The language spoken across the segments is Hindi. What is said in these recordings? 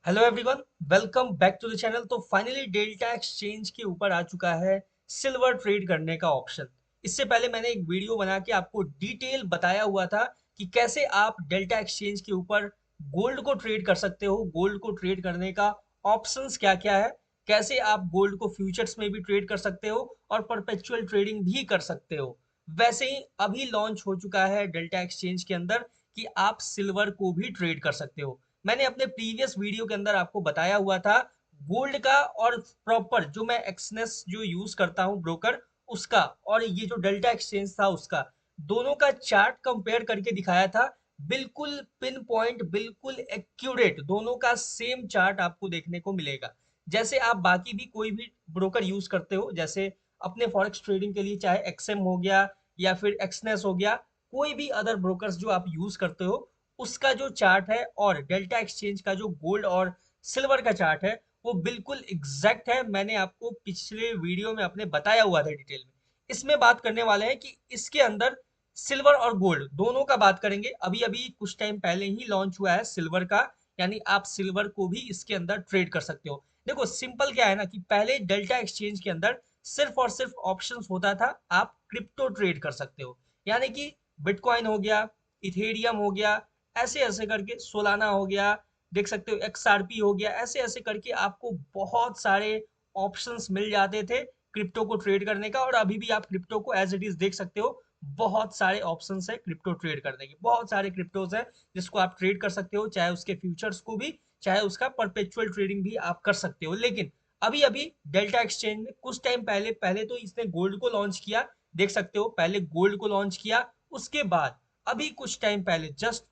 Hello everyone, welcome back to the channel. तो फाइनली डेल्टा एक्सचेंज के ऊपर आ चुका है सिल्वर ट्रेड करने का ऑप्शन। इससे पहले मैंने एक वीडियो बना के आपको डिटेल बताया हुआ था कि कैसे आप डेल्टा एक्सचेंज के ऊपर गोल्ड को ट्रेड कर सकते हो। गोल्ड को ट्रेड करने का ऑप्शंस क्या क्या है, कैसे आप गोल्ड को फ्यूचर्स में भी ट्रेड कर सकते हो और परपेचुअल ट्रेडिंग भी कर सकते हो। वैसे ही अभी लॉन्च हो चुका है डेल्टा एक्सचेंज के अंदर कि आप सिल्वर को भी ट्रेड कर सकते हो। मैंने अपने प्रीवियस वीडियो के अंदर आपको बताया हुआ था गोल्ड का और प्रॉपर जो मैं एक्सनेस जो यूज करता हूं ब्रोकर उसका, और ये जो डेल्टा एक्सचेंज था उसका, दोनों का चार्ट कंपेयर करके दिखाया था। बिल्कुल पिन पॉइंट, बिल्कुल एक्यूरेट, दोनों का सेम चार्ट आपको देखने को मिलेगा। जैसे आप बाकी भी कोई भी ब्रोकर यूज करते हो, जैसे अपने फॉरेक्स ट्रेडिंग के लिए चाहे एक्सएम हो गया या फिर एक्सनेस हो गया, कोई भी अदर ब्रोकर्स जो आप यूज करते हो, उसका जो चार्ट है और डेल्टा एक्सचेंज का जो गोल्ड और सिल्वर का चार्ट है वो बिल्कुल एग्जैक्ट है। मैंने आपको पिछले वीडियो में अपने बताया हुआ था डिटेल में। इसमें बात करने वाले हैं कि इसके अंदर सिल्वर और गोल्ड दोनों का बात करेंगे। अभी अभी कुछ टाइम पहले ही लॉन्च हुआ है सिल्वर का, यानी आप सिल्वर को भी इसके अंदर ट्रेड कर सकते हो। देखो सिंपल क्या है ना कि पहले डेल्टा एक्सचेंज के अंदर सिर्फ और सिर्फ ऑप्शंस होता था, आप क्रिप्टो ट्रेड कर सकते हो। यानी कि बिटकॉइन हो गया, इथेरियम हो गया, ऐसे ऐसे करके सोलाना हो गया, देख सकते हो एक्सआरपी हो गया, ऐसे ऐसे करके आपको बहुत सारे ऑप्शंस मिल जाते थे क्रिप्टो को ट्रेड करने का। और अभी भी आप क्रिप्टो को एज इट इज देख सकते हो, बहुत सारे ऑप्शंस है क्रिप्टो ट्रेड करने के, बहुत सारे क्रिप्टोज है जिसको आप ट्रेड कर सकते हो, चाहे उसके फ्यूचर्स को भी, चाहे उसका परपेचुअल ट्रेडिंग भी आप कर सकते हो। लेकिन अभी अभी डेल्टा एक्सचेंज में कुछ टाइम पहले पहले तो इसने गोल्ड को लॉन्च किया, देख सकते हो पहले गोल्ड को लॉन्च किया, उसके बाद अभी कुछ टाइम पहले जस्ट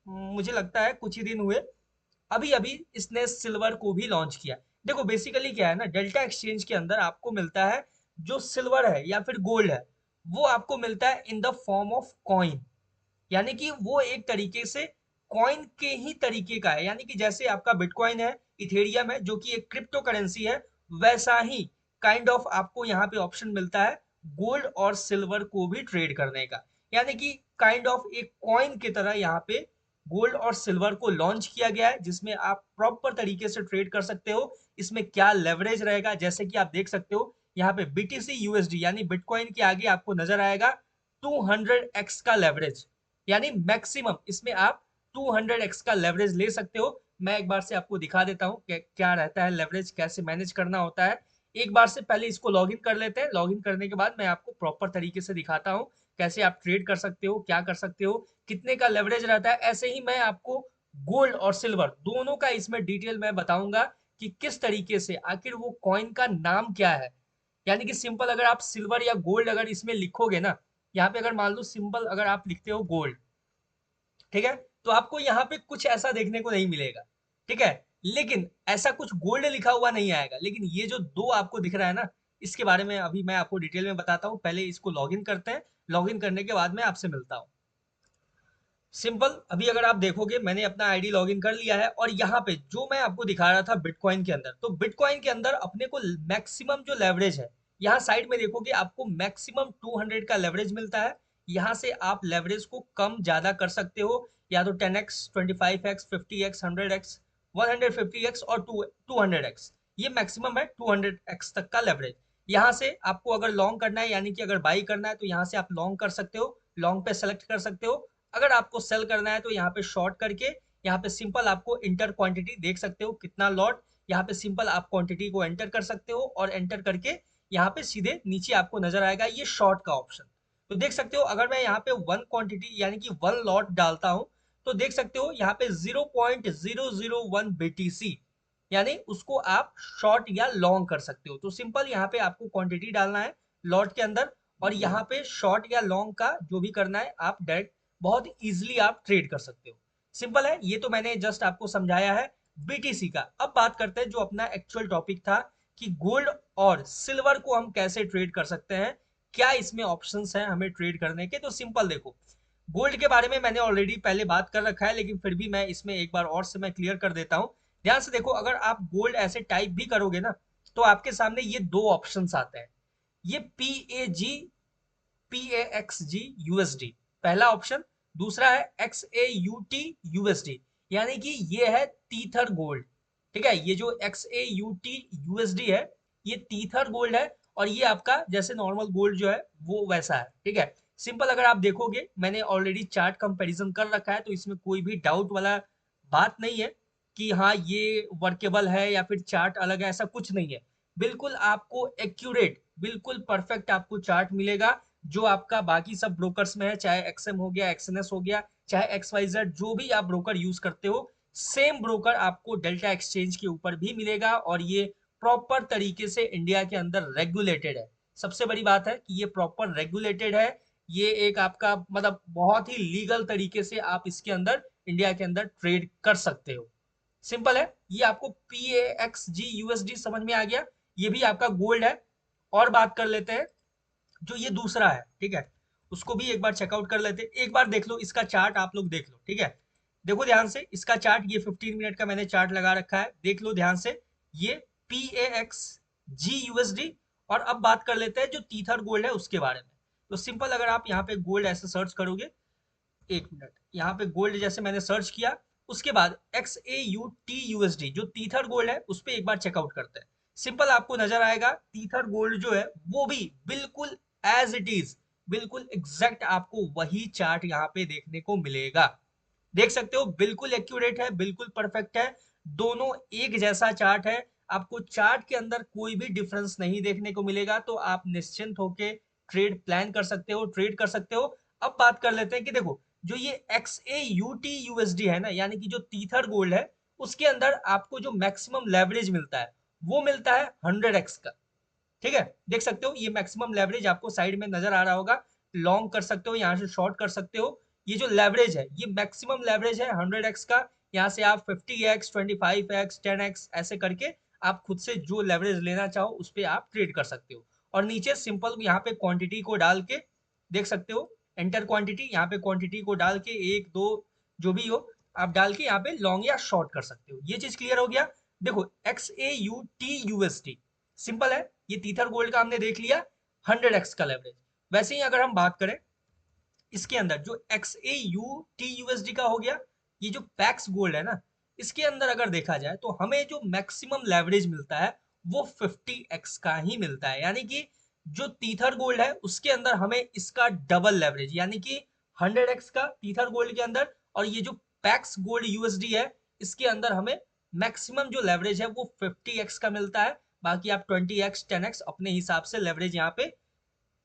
मुझे लगता है कुछ ही दिन हुए, अभी अभी इसने सिल्वर को भी लॉन्च किया। देखो बेसिकली क्या है ना, डेल्टा एक्सचेंज के अंदर आपको मिलता है जो सिल्वर है या फिर गोल्ड है, वो आपको मिलता है in the form of coin. यानी कि वो एक तरीके से कॉइन के ही तरीके का है, यानी कि जैसे आपका बिटकॉइन है, इथेरियम है जो कि एक क्रिप्टो करेंसी है, वैसा ही काइंड ऑफ आपको यहाँ पे ऑप्शन मिलता है गोल्ड और सिल्वर को भी ट्रेड करने का। यानी कि काइंड ऑफ एक कॉइन की तरह यहाँ पे गोल्ड और सिल्वर को लॉन्च किया गया है, जिसमें आप प्रॉपर तरीके से ट्रेड कर सकते हो। इसमें क्या लेवरेज रहेगा, जैसे कि आप देख सकते हो यहाँ पे बीटीसी यूएसडी यानी बिटकॉइन के आगे आपको नजर आएगा 200x का लेवरेज, यानी मैक्सिमम इसमें आप 200x का लेवरेज ले सकते हो। मैं एक बार से आपको दिखा देता हूँ कि क्या रहता है लेवरेज, कैसे मैनेज करना होता है। एक बार से पहले इसको लॉगिन कर लेते हैं, लॉगिन करने के बाद मैं आपको प्रॉपर तरीके से दिखाता हूँ कैसे आप ट्रेड कर सकते हो, क्या कर सकते हो, कितने का लेवरेज रहता है। ऐसे ही मैं आपको गोल्ड और सिल्वर दोनों का इसमें डिटेल में बताऊंगा कि किस तरीके से आखिर वो कॉइन का नाम क्या है। यानी कि सिंपल अगर आप सिल्वर या गोल्ड अगर इसमें लिखोगे ना, यहाँ पे अगर मान लो सिंपल अगर आप लिखते हो गोल्ड, ठीक है, तो आपको यहाँ पे कुछ ऐसा देखने को नहीं मिलेगा, ठीक है। लेकिन ऐसा कुछ गोल्ड लिखा हुआ नहीं आएगा। लेकिन ये जो दो आपको दिख रहा है ना, इसके बारे में अभी मैं आपको डिटेल में बताता हूँ। पहले इसको लॉगिन करते हैं, लॉगिन करने के बाद मैं आपसे मिलता हूँ। सिंपल अभी अगर आप देखोगे मैंने अपना आईडी लॉगिन कर लिया है, और यहाँ पे जो मैं आपको दिखा रहा था बिटकॉइन के अंदर, तो बिटकॉइन के अंदर अपने को मैक्सिमम जो लेवरेज है, यहाँ साइड में देखोगे आपको मैक्सिमम 200 का लेवरेज मिलता है। यहाँ से आप लेवरेज को कम ज्यादा कर सकते हो, या तो 10x, 25x, 50x, 100x, 150x और 200x, ये मैक्सिमम है 200x तक का लेवरेज। यहाँ से आपको अगर लॉन्ग करना है, यानी कि अगर बाई करना है, तो यहाँ से आप लॉन्ग कर सकते हो, लॉन्ग पे सेलेक्ट कर सकते हो। अगर आपको सेल करना है तो यहाँ पे शॉर्ट करके, यहाँ पे सिंपल आपको इंटर क्वांटिटी देख सकते हो कितना लॉट, यहाँ पे सिंपल आप क्वांटिटी को एंटर कर सकते हो, और एंटर करके यहाँ पे सीधे नीचे आपको नजर आएगा ये शॉर्ट का ऑप्शन। तो देख सकते हो अगर मैं यहाँ पे वन क्वांटिटी यानी कि वन लॉट डालता हूँ, तो देख सकते हो यहाँ पे 0.001 बीटीसी, यानी उसको आप शॉर्ट या लॉन्ग कर सकते हो। तो सिंपल यहाँ पे आपको क्वांटिटी डालना है लॉट के अंदर, और यहाँ पे शॉर्ट या लॉन्ग का जो भी करना है आप डायरेक्ट बहुत इजीली आप ट्रेड कर सकते हो। सिंपल है, ये तो मैंने जस्ट आपको समझाया है बीटीसी का। अब बात करते हैं जो अपना एक्चुअल टॉपिक था कि गोल्ड और सिल्वर को हम कैसे ट्रेड कर सकते हैं, क्या इसमें ऑप्शंस हैं हमें ट्रेड करने के। तो सिंपल देखो, गोल्ड के बारे में मैंने ऑलरेडी पहले बात कर रखा है, लेकिन फिर भी मैं इसमें एक बार और से मैं क्लियर कर देता हूँ। ध्यान से देखो, अगर आप गोल्ड ऐसे टाइप भी करोगे ना, तो आपके सामने ये दो ऑप्शंस आते हैं, ये PAXG USD पहला ऑप्शन, दूसरा है XAUT USD, यानी कि ये है तीथर गोल्ड, ठीक है, ये जो XAUT USD है, ये टीथर गोल्ड है, और ये आपका जैसे नॉर्मल गोल्ड जो है वो वैसा है। ठीक है, सिंपल अगर आप देखोगे, मैंने ऑलरेडी चार्ट कंपैरिजन कर रखा है, तो इसमें कोई भी डाउट वाला बात नहीं है कि हाँ ये वर्केबल है या फिर चार्ट अलग है, ऐसा कुछ नहीं है। बिल्कुल आपको एक्यूरेट, बिल्कुल परफेक्ट आपको चार्ट मिलेगा, जो आपका बाकी सब ब्रोकर्स में है, चाहे एक्सएम हो गया, एक्सएनएस हो गया, चाहे XYZ, जो भी आप ब्रोकर यूज करते हो, सेम ब्रोकर आपको डेल्टा एक्सचेंज के ऊपर भी मिलेगा, और ये प्रॉपर तरीके से इंडिया के अंदर रेगुलेटेड है। सबसे बड़ी बात है कि ये प्रॉपर रेगुलेटेड है, ये एक आपका मतलब बहुत ही लीगल तरीके से आप इसके अंदर इंडिया के अंदर ट्रेड कर सकते हो। सिंपल है, ये आपको PAXG USD समझ में आ गया, ये भी आपका गोल्ड है। और बात कर लेते हैं जो ये दूसरा है, ठीक है, उसको भी एक बार चेकआउट कर लेते हैं। एक बार देख लो इसका चार्ट, आप लोग देख लो, ठीक है, देखो ध्यान से इसका चार्ट, ये 15 मिनट का मैंने चार्ट लगा रखा है, देख लो ध्यान से, ये PAXG USD। और अब बात कर लेते हैं जो टीथर गोल्ड है उसके बारे में। तो सिंपल अगर आप यहाँ पे गोल्ड ऐसे सर्च करोगे, 1 मिनट, यहाँ पे गोल्ड जैसे मैंने सर्च किया, उसके बाद XAUT USD जो टीथर गोल्ड है उस पर एक बार चेकआउट करते हैं। सिंपल आपको नजर आएगा टीथर गोल्ड जो है वो भी बिल्कुल एज इट इज, बिल्कुल एग्जैक्ट आपको वही चार्ट यहाँ पे देखने को मिलेगा। देख सकते हो, बिल्कुल एक्यूरेट है, बिल्कुल परफेक्ट है, दोनों एक जैसा चार्ट है, आपको चार्ट के अंदर कोई भी डिफरेंस नहीं देखने को मिलेगा, तो आप निश्चिंत होके ट्रेड प्लान कर सकते हो, ट्रेड कर सकते हो। अब बात कर लेते हैं कि देखो जो ये XAUT USD है ना, यानी कि जो टीथर गोल्ड है, उसके अंदर आपको जो मैक्सिमम लेवरेज मिलता है वो मिलता है 100x का। ठीक है, देख सकते हो ये मैक्सिमम लेवरेज आपको साइड में नजर आ रहा होगा, लॉन्ग कर सकते हो, यहाँ से शॉर्ट कर सकते हो। ये जो लेवरेज है ये मैक्सिमम लेवरेज है 100x का, यहाँ से आप 50x 25x 10x ऐसे करके आप खुद से जो लेवरेज लेना चाहो उस पर आप ट्रेड कर सकते हो। और नीचे सिंपल यहाँ पे क्वांटिटी को डाल के देख सकते हो, एंटर क्वांटिटी, यहाँ पे क्वांटिटी को डाल के एक दो जो भी हो आप डाल के यहाँ पे लॉन्ग या शॉर्ट कर सकते हो। ये चीज क्लियर हो गया। देखो XAUT USD सिंपल है, ये टीथर गोल्ड का हमने देख लिया 100x का लेवरेज। वैसे ही अगर हम बात करें इसके अंदर जो XAUT USD का हो गया, ये जो पैक्स गोल्ड है ना, इसके अंदर अगर देखा जाए तो हमें जो मैक्सिमम लेवरेज मिलता है वो 50x का ही मिलता है, यानी कि जो टीथर गोल्ड है उसके अंदर हमें इसका डबल लेवरेज, यानी कि 100x का टीथर गोल्ड के अंदर, और ये जो पैक्स गोल्ड यूएसडी है इसके अंदर हमें मैक्सिमम जो लेवरेज है वो 50x का मिलता है। बाकी आप 20x 10x अपने हिसाब से लेवरेज यहाँ पे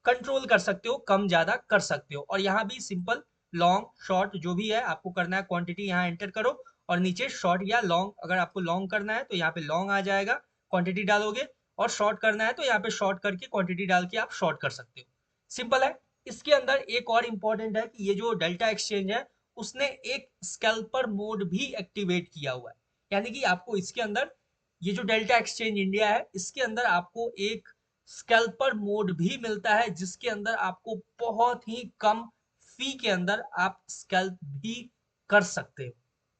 कंट्रोल कर सकते हो, कम ज्यादा कर सकते हो। और यहाँ भी सिंपल लॉन्ग शॉर्ट जो भी है आपको करना है, क्वांटिटी यहाँ एंटर करो, और नीचे शॉर्ट या लॉन्ग, अगर आपको लॉन्ग करना है तो यहाँ पे लॉन्ग आ जाएगा, क्वांटिटी डालोगे, और शॉर्ट करना है तो यहाँ पे शॉर्ट करके क्वांटिटी डाल के आप शॉर्ट कर सकते हो। सिंपल है। इसके अंदर एक और इंपॉर्टेंट है कि ये जो डेल्टा एक्सचेंज है उसने एक स्कैल्पर मोड भी एक्टिवेट किया हुआ है, यानी कि आपको इसके अंदर, ये जो डेल्टा एक्सचेंज इंडिया है इसके अंदर आपको एक स्कैल्पर मोड भी मिलता है, जिसके अंदर आपको बहुत ही कम फी के अंदर आप स्कैल्प भी कर सकते हो।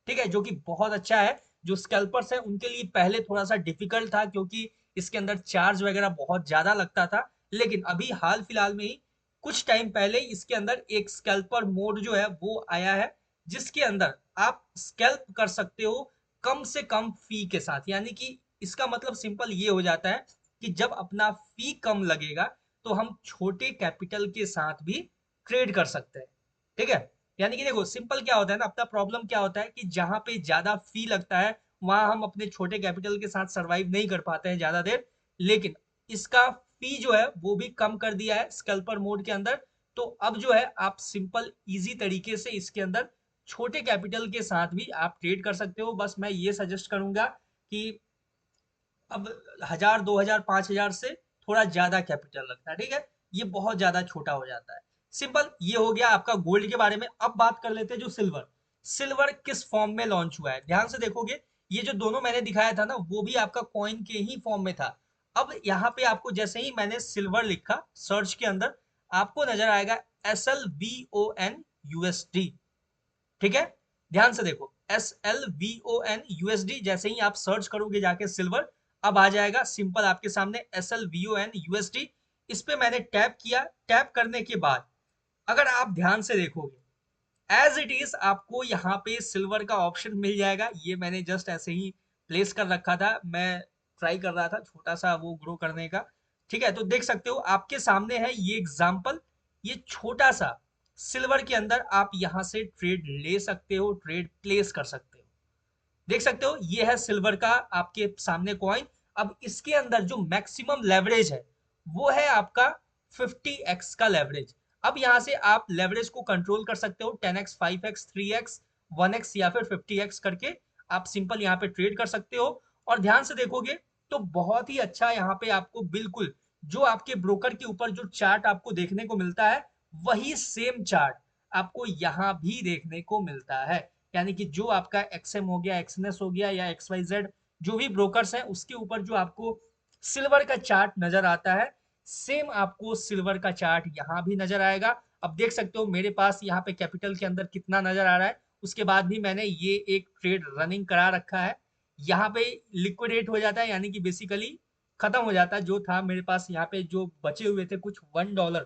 ठीक है, जो कि बहुत अच्छा है। जो स्कैल्पर्स है उनके लिए पहले थोड़ा सा डिफिकल्ट था, क्योंकि इसके अंदर चार्ज वगैरह बहुत ज्यादा लगता था, लेकिन अभी हाल फिलहाल में ही कुछ टाइम पहले इसके अंदर एक स्कैल्पर मोड जो है वो आया है, जिसके अंदर आप स्कैल्प कर सकते हो कम से कम फी के साथ। यानी कि इसका मतलब सिंपल ये हो जाता है कि जब अपना फी कम लगेगा तो हम छोटे कैपिटल के साथ भी ट्रेड कर सकते हैं। ठीक है, यानी कि देखो सिंपल क्या होता है ना, अपना प्रॉब्लम क्या होता है कि जहां पे ज्यादा फी लगता है वहां हम अपने छोटे कैपिटल के साथ सरवाइव नहीं कर पाते हैं ज्यादा देर, लेकिन इसका फी जो है वो भी कम कर दिया है स्कैल्पर मोड के अंदर। तो अब जो है आप सिंपल इजी तरीके से इसके अंदर छोटे कैपिटल के साथ भी आप ट्रेड कर सकते हो। बस मैं ये सजेस्ट करूंगा कि अब 1000 2000 5000 से थोड़ा ज्यादा कैपिटल लगता है, ठीक है, ये बहुत ज्यादा छोटा हो जाता है। सिंपल ये हो गया आपका गोल्ड के बारे में। अब बात कर लेते हैं जो सिल्वर, सिल्वर किस फॉर्म में लॉन्च हुआ है, ध्यान से देखोगे ये जो दोनों मैंने दिखाया था ना वो भी आपका कॉइन के ही फॉर्म में था। अब यहाँ पे आपको जैसे ही मैंने सिल्वर लिखा सर्च के अंदर, आपको नजर आएगा SLVON USD। ठीक है, ध्यान से देखो SLVON USD, जैसे ही आप सर्च करोगे जाके सिल्वर, अब आ जाएगा सिंपल आपके सामने SLVON USD। इस पे मैंने टैप किया, टैप करने के बाद अगर आप ध्यान से देखोगे एज इट इज आपको यहाँ पे सिल्वर का ऑप्शन मिल जाएगा। ये मैंने जस्ट ऐसे ही प्लेस कर रखा था, मैं ट्राई कर रहा था छोटा सा वो ग्रो करने का। ठीक है, तो देख सकते हो आपके सामने है ये एग्जाम्पल, ये छोटा सा सिल्वर के अंदर आप यहाँ से ट्रेड ले सकते हो, ट्रेड प्लेस कर सकते हो। देख सकते हो ये है सिल्वर का आपके सामने कॉइन। अब इसके अंदर जो मैक्सिमम लेवरेज है वो है आपका 50x का लेवरेज। अब यहां से आप लेवरेज को कंट्रोल कर सकते हो, 10x 5x 3x 1x या फिर 50x करके आप सिंपल यहाँ पे ट्रेड कर सकते हो। और ध्यान से देखोगे तो बहुत ही अच्छा यहाँ पे आपको बिल्कुल जो आपके ब्रोकर के ऊपर जो चार्ट आपको देखने को मिलता है वही सेम चार्ट आपको यहाँ भी देखने को मिलता है। यानी कि जो आपका एक्सएम हो गया, एक्सएनएस हो गया या एक्स वाई जेड जो भी ब्रोकर्स हैं उसके ऊपर जो आपको सिल्वर का चार्ट नजर आता है, सेम आपको सिल्वर का चार्ट यहाँ भी नजर आएगा। अब देख सकते हो मेरे पास यहाँ पे कैपिटल के अंदर कितना नजर आ रहा है, उसके बाद भी मैंने ये एक ट्रेड रनिंग करा रखा है। यहाँ पे लिक्विडेट हो जाता है, यानी कि बेसिकली खत्म हो जाता है जो था मेरे पास यहाँ पे जो बचे हुए थे कुछ $1।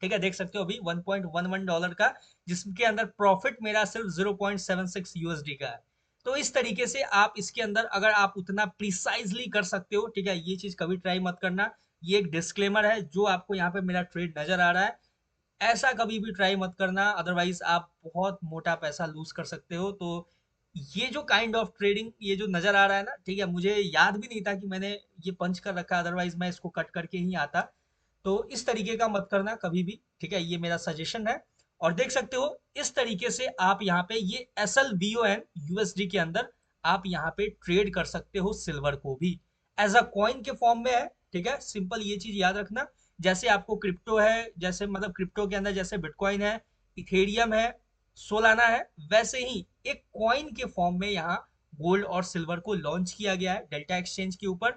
ठीक है, देख सकते हो अभी $1.11 का, जिसके अंदर प्रॉफिट मेरा सिर्फ 0.76 यूएसडी का है। तो इस तरीके से आप इसके अंदर अगर आप उतना प्रिसाइजली कर सकते हो, ठीक है, ये चीज कभी ट्राई मत करना। ये एक डिस्क्लेमर है, जो आपको यहाँ पे मेरा ट्रेड नजर आ रहा है ऐसा कभी भी ट्राई मत करना, अदरवाइज आप बहुत मोटा पैसा लूज कर सकते हो। तो ये जो काइंड ऑफ ट्रेडिंग ये जो नजर आ रहा है ना, ठीक है, मुझे याद भी नहीं था कि मैंने ये पंच कर रखा, अदरवाइज मैं इसको कट करके ही आता। तो इस तरीके का मत करना कभी भी, ठीक है, ये मेरा सजेशन है। और देख सकते हो इस तरीके से आप यहाँ पे ये SLBON यूएसडी के अंदर आप यहाँ पे ट्रेड कर सकते हो सिल्वर को भी, एज अ कॉइन के फॉर्म में है। ठीक है, सिंपल ये चीज याद रखना। जैसे आपको क्रिप्टो है, जैसे मतलब क्रिप्टो के अंदर जैसे बिटकॉइन है, इथेरियम है, सोलाना है, वैसे ही एक कॉइन के फॉर्म में यहाँ गोल्ड और सिल्वर को लॉन्च किया गया है डेल्टा एक्सचेंज के ऊपर।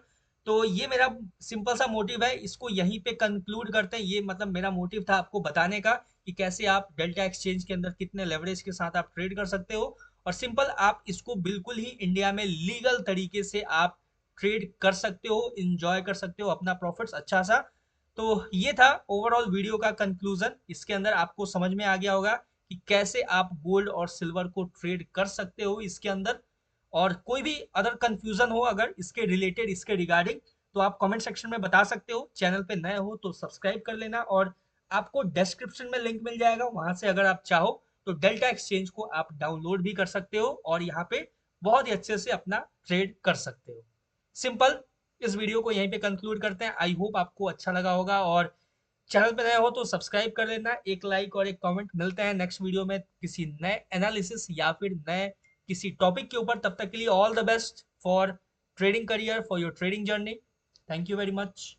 तो ये मेरा सिंपल सा मोटिव है, इसको यहीं पे कंक्लूड करते हैं। ये मतलब मेरा मोटिव था आपको बताने का कि कैसे आप डेल्टा एक्सचेंज के अंदर कितने लेवरेज के साथ आप ट्रेड कर सकते हो। और सिंपल आप इसको बिल्कुल ही इंडिया में लीगल तरीके से आप ट्रेड कर सकते हो, इंजॉय कर सकते हो अपना प्रॉफिट्स अच्छा सा। तो ये था ओवरऑल वीडियो का कंक्लूजन। इसके अंदर आपको समझ में आ गया होगा कि कैसे आप गोल्ड और सिल्वर को ट्रेड कर सकते हो इसके अंदर। और कोई भी अदर कंफ्यूजन हो अगर इसके रिलेटेड, इसके रिगार्डिंग, तो आप कमेंट सेक्शन में बता सकते हो। चैनल पे नए हो तो सब्सक्राइब कर लेना, और आपको डिस्क्रिप्शन में लिंक मिल जाएगा, वहां से अगर आप चाहो तो डेल्टा एक्सचेंज को आप डाउनलोड भी कर सकते हो और यहाँ पे बहुत ही अच्छे से अपना ट्रेड कर सकते हो। सिंपल, इस वीडियो को यहीं पे कंक्लूड करते हैं। आई होप आपको अच्छा लगा होगा, और चैनल पे नए हो तो सब्सक्राइब कर लेना, एक लाइक और एक कमेंट। मिलते हैं नेक्स्ट वीडियो में किसी नए एनालिसिस या फिर नए किसी टॉपिक के ऊपर। तब तक के लिए all the best for trading career, for your trading journey. Thank you very much.